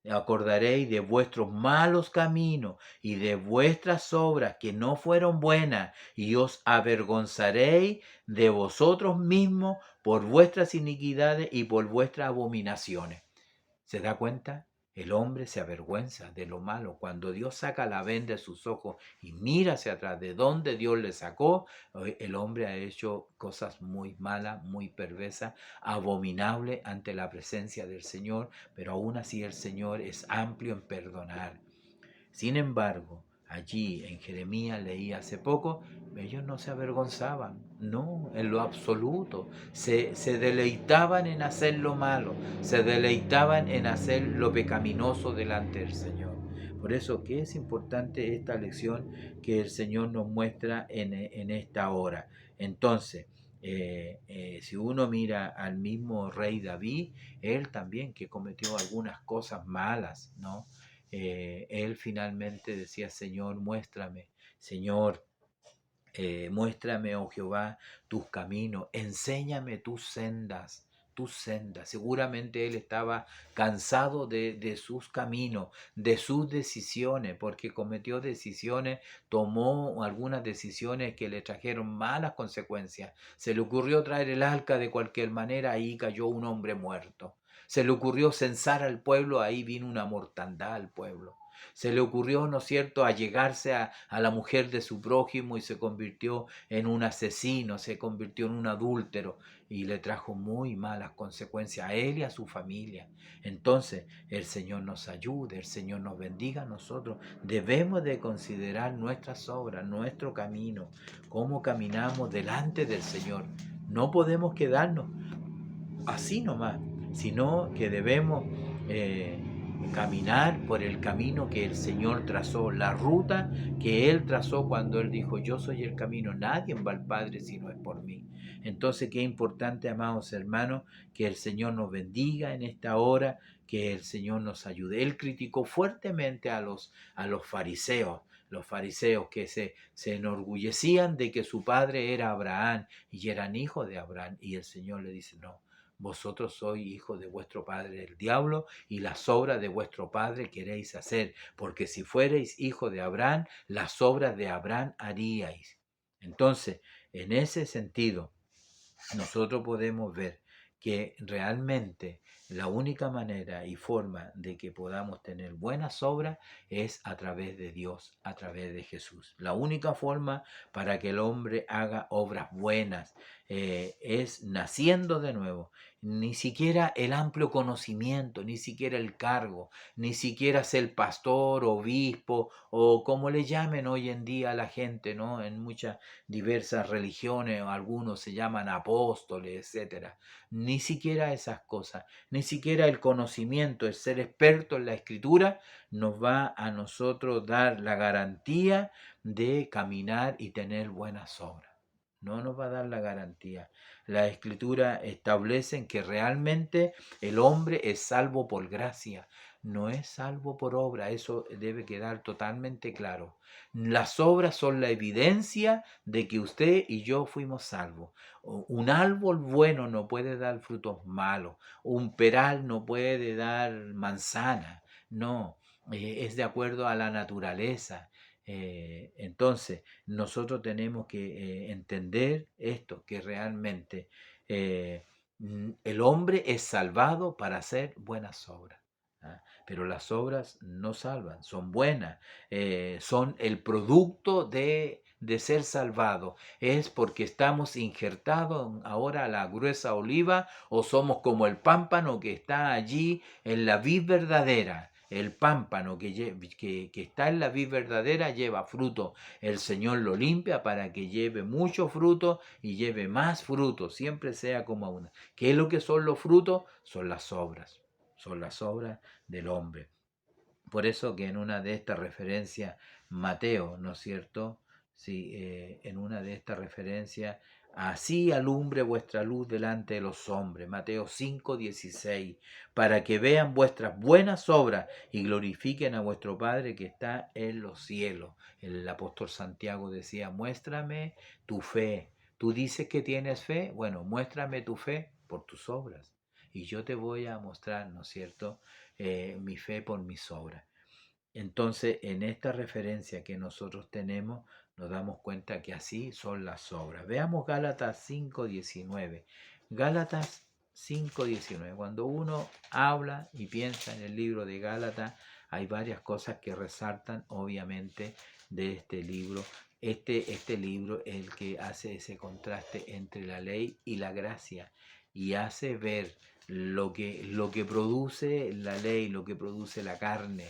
de vuestros malos caminos y de vuestras obras que no fueron buenas, y os avergonzaréis de vosotros mismos por vuestras iniquidades y por vuestras abominaciones. ¿Se da cuenta? El hombre se avergüenza de lo malo. Cuando Dios saca la venda de sus ojos y mira hacia atrás de donde Dios le sacó, el hombre ha hecho cosas muy malas, muy perversas, abominables ante la presencia del Señor, pero aún así el Señor es amplio en perdonar. Sin embargo, allí en Jeremías leí hace poco, ellos no se avergonzaban, no, en lo absoluto. Se deleitaban en hacer lo malo, se deleitaban en hacer lo pecaminoso delante del Señor. Por eso que es importante esta lección que el Señor nos muestra en esta hora. Entonces, si uno mira al mismo rey David, él también que cometió algunas cosas malas, ¿no? Él finalmente decía, Señor, muéstrame, Señor, muéstrame, oh Jehová, tus caminos, enséñame tus sendas, tus sendas. Seguramente él estaba cansado de sus caminos, de sus decisiones, porque cometió decisiones, tomó algunas decisiones que le trajeron malas consecuencias. Se le ocurrió traer el arca de cualquier manera, ahí cayó un hombre muerto. Se le ocurrió censar al pueblo, ahí vino una mortandad al pueblo. Se le ocurrió, ¿no es cierto?, allegarse a la mujer de su prójimo y se convirtió en un asesino, se convirtió en un adúltero y le trajo muy malas consecuencias a él y a su familia. Entonces, el Señor nos ayude, el Señor nos bendiga a nosotros. Debemos de considerar nuestras obras, nuestro camino, cómo caminamos delante del Señor. No podemos quedarnos así nomás, sino que debemos eh, caminar por el camino que el Señor trazó, la ruta que Él trazó cuando Él dijo, yo soy el camino, nadie va al Padre si no es por mí. Entonces, qué importante, amados hermanos, que el Señor nos bendiga en esta hora, que el Señor nos ayude. Él criticó fuertemente a los fariseos que se enorgullecían de que su padre era Abraham y eran hijos de Abraham. Y el Señor le dice, no, vosotros sois hijos de vuestro padre el diablo, y las obras de vuestro padre queréis hacer, porque si fuereis hijo de Abraham, las obras de Abraham haríais. Entonces, en ese sentido, nosotros podemos ver que realmente la única manera y forma de que podamos tener buenas obras es a través de Dios, a través de Jesús. La única forma para que el hombre haga obras buenas es naciendo de nuevo. Ni siquiera el amplio conocimiento, ni siquiera el cargo, ni siquiera ser pastor, obispo o como le llamen hoy en día a la gente, ¿no? En muchas diversas religiones, algunos se llaman apóstoles, etcétera. Ni siquiera esas cosas, ni siquiera el conocimiento, el ser experto en la escritura, nos va a nosotros dar la garantía de caminar y tener buenas obras. No nos va a dar la garantía. La escritura establece que realmente el hombre es salvo por gracia, no es salvo por obra. Eso debe quedar totalmente claro. Las obras son la evidencia de que usted y yo fuimos salvos. Un árbol bueno no puede dar frutos malos. Un peral no puede dar manzana. No, es de acuerdo a la naturaleza. Entonces, nosotros tenemos que entender esto, que realmente el hombre es salvado para hacer buenas obras. ¿Ah? Pero las obras no salvan, son buenas, son el producto de ser salvado. Es porque estamos injertados ahora a la gruesa oliva o somos como el pámpano que está allí en la vid verdadera. El pámpano que está en la vid verdadera lleva fruto. El Señor lo limpia para que lleve mucho fruto y lleve más fruto, siempre sea como una. ¿Qué es lo que son los frutos? Son las obras del hombre. Por eso que en una de estas referencias, Mateo, ¿no es cierto? Sí, en una de estas referencias, así alumbre vuestra luz delante de los hombres, Mateo 5:16, para que vean vuestras buenas obras y glorifiquen a vuestro Padre que está en los cielos. El apóstol Santiago decía, muéstrame tu fe. ¿Tú dices que tienes fe? Bueno, muéstrame tu fe por tus obras. Y yo te voy a mostrar, ¿no es cierto?, mi fe por mis obras. Entonces, en esta referencia que nosotros tenemos, nos damos cuenta que así son las obras. Veamos Gálatas 5:19. Gálatas 5:19. Cuando uno habla y piensa en el libro de Gálatas, hay varias cosas que resaltan, obviamente, de este libro. Este libro es el que hace ese contraste entre la ley y la gracia y hace ver lo que produce la ley, lo que produce la carne.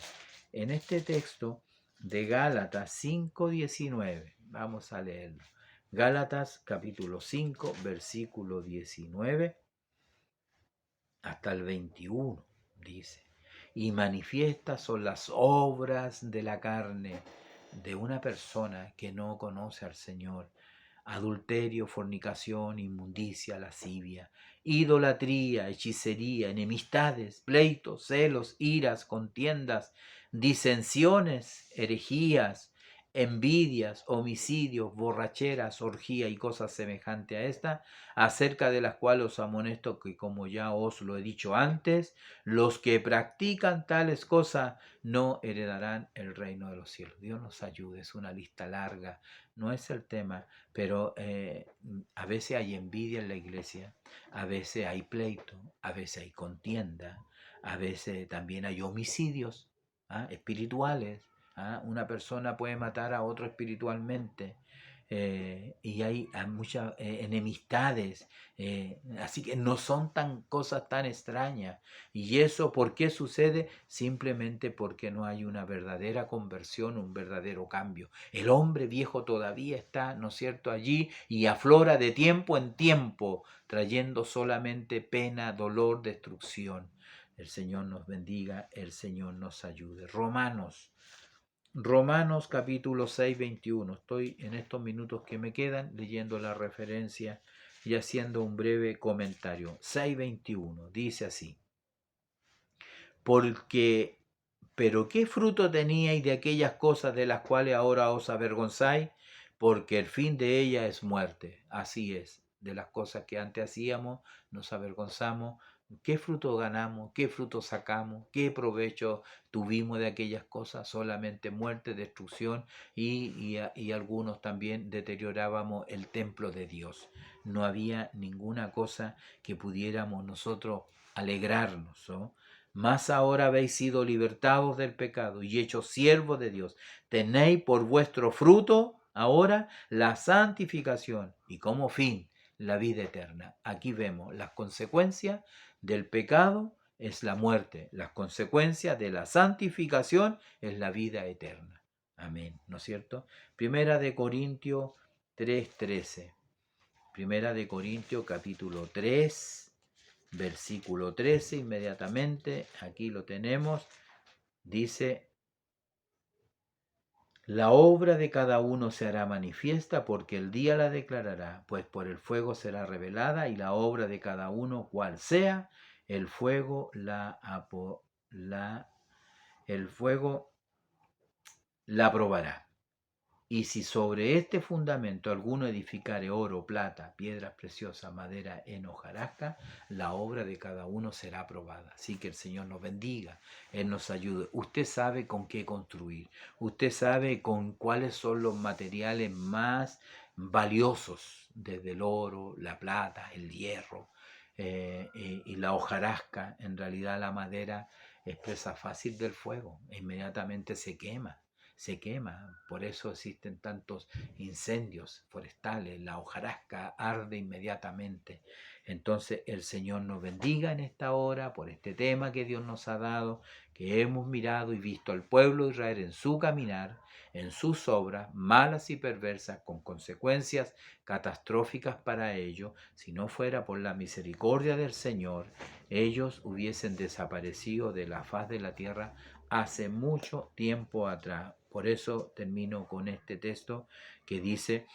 En este texto de Gálatas 5:19, vamos a leerlo. Gálatas capítulo 5, versículo 19 hasta el 21, dice. y manifiestas son las obras de la carne de una persona que no conoce al Señor: adulterio, fornicación, inmundicia, lascivia, idolatría, hechicería, enemistades, pleitos, celos, iras, contiendas, disensiones, herejías, envidias, homicidios, borracheras, orgía y cosas semejantes a esta, acerca de las cuales os amonesto que, como ya os lo he dicho antes, los que practican tales cosas no heredarán el reino de los cielos. Dios nos ayude, es una lista larga, no es el tema, pero a veces hay envidia en la iglesia, a veces hay pleito, a veces hay contienda, a veces también hay homicidios espirituales. Una persona puede matar a otro espiritualmente. Y hay muchas enemistades, así que no son tan cosas tan extrañas. ¿Y eso por qué sucede? Simplemente porque no hay una verdadera conversión, un verdadero cambio. El hombre viejo todavía está, ¿no es cierto?, allí y aflora de tiempo en tiempo, trayendo solamente pena, dolor, destrucción. El Señor nos bendiga, el Señor nos ayude. Romanos capítulo 6, 21. Estoy en estos minutos que me quedan leyendo la referencia y haciendo un breve comentario. 6, 21. Dice así: porque, pero ¿qué fruto teníais de aquellas cosas de las cuales ahora os avergonzáis? Porque el fin de ellas es muerte. Así es, de las cosas que antes hacíamos, nos avergonzamos. ¿Qué fruto ganamos? ¿Qué fruto sacamos? ¿Qué provecho tuvimos de aquellas cosas? Solamente muerte, destrucción y algunos también deteriorábamos el templo de Dios. No había ninguna cosa que pudiéramos nosotros alegrarnos, ¿no? Mas ahora habéis sido libertados del pecado y hechos siervos de Dios. Tenéis por vuestro fruto ahora la santificación y como fin la vida eterna. Aquí vemos las consecuencias del pecado es la muerte, las consecuencias de la santificación es la vida eterna. Amén, ¿no es cierto? Primera de Corintios 3:13. Primera de Corintios capítulo 3, versículo 13, inmediatamente, aquí lo tenemos, dice: la obra de cada uno se hará manifiesta, porque el día la declarará, pues por el fuego será revelada, y la obra de cada uno, cual sea, el fuego el fuego la probará. Y si sobre este fundamento alguno edificare oro, plata, piedras preciosas, madera, heno, hojarasca, la obra de cada uno será aprobada. Así que el Señor nos bendiga, Él nos ayude. Usted sabe con qué construir, usted sabe con cuáles son los materiales más valiosos, desde el oro, la plata, el hierro y la hojarasca. En realidad la madera es presa fácil del fuego, inmediatamente se quema, por eso existen tantos incendios forestales, la hojarasca arde inmediatamente. Entonces el Señor nos bendiga en esta hora por este tema que Dios nos ha dado, que hemos mirado y visto al pueblo de Israel en su caminar, en sus obras malas y perversas, con consecuencias catastróficas para ellos. Si no fuera por la misericordia del Señor, ellos hubiesen desaparecido de la faz de la tierra hace mucho tiempo atrás. Por eso termino con este texto que dice: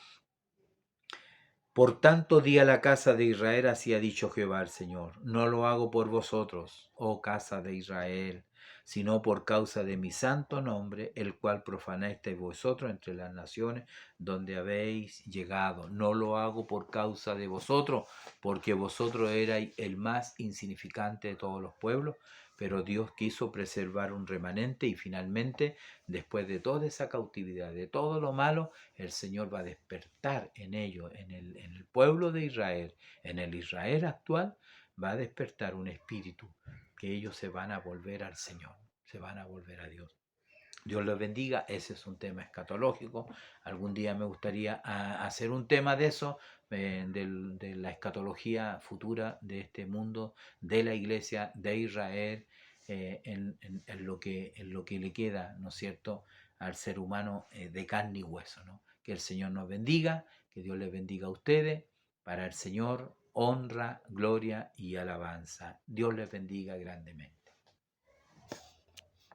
por tanto di a la casa de Israel, así ha dicho Jehová el Señor, no lo hago por vosotros, oh casa de Israel, sino por causa de mi santo nombre, el cual profanasteis vosotros entre las naciones donde habéis llegado. No lo hago por causa de vosotros, porque vosotros erais el más insignificante de todos los pueblos, pero Dios quiso preservar un remanente y finalmente, después de toda esa cautividad, de todo lo malo, el Señor va a despertar en ellos, en el pueblo de Israel, en el Israel actual, va a despertar un espíritu que ellos se van a volver al Señor, se van a volver a Dios. Dios los bendiga, ese es un tema escatológico. Algún día me gustaría hacer un tema de eso, de la escatología futura de este mundo, de la iglesia, de Israel, en lo que le queda, ¿no es cierto?, al ser humano de carne y hueso, ¿no? Que el Señor nos bendiga, que Dios les bendiga a ustedes. Para el Señor, honra, gloria y alabanza. Dios les bendiga grandemente.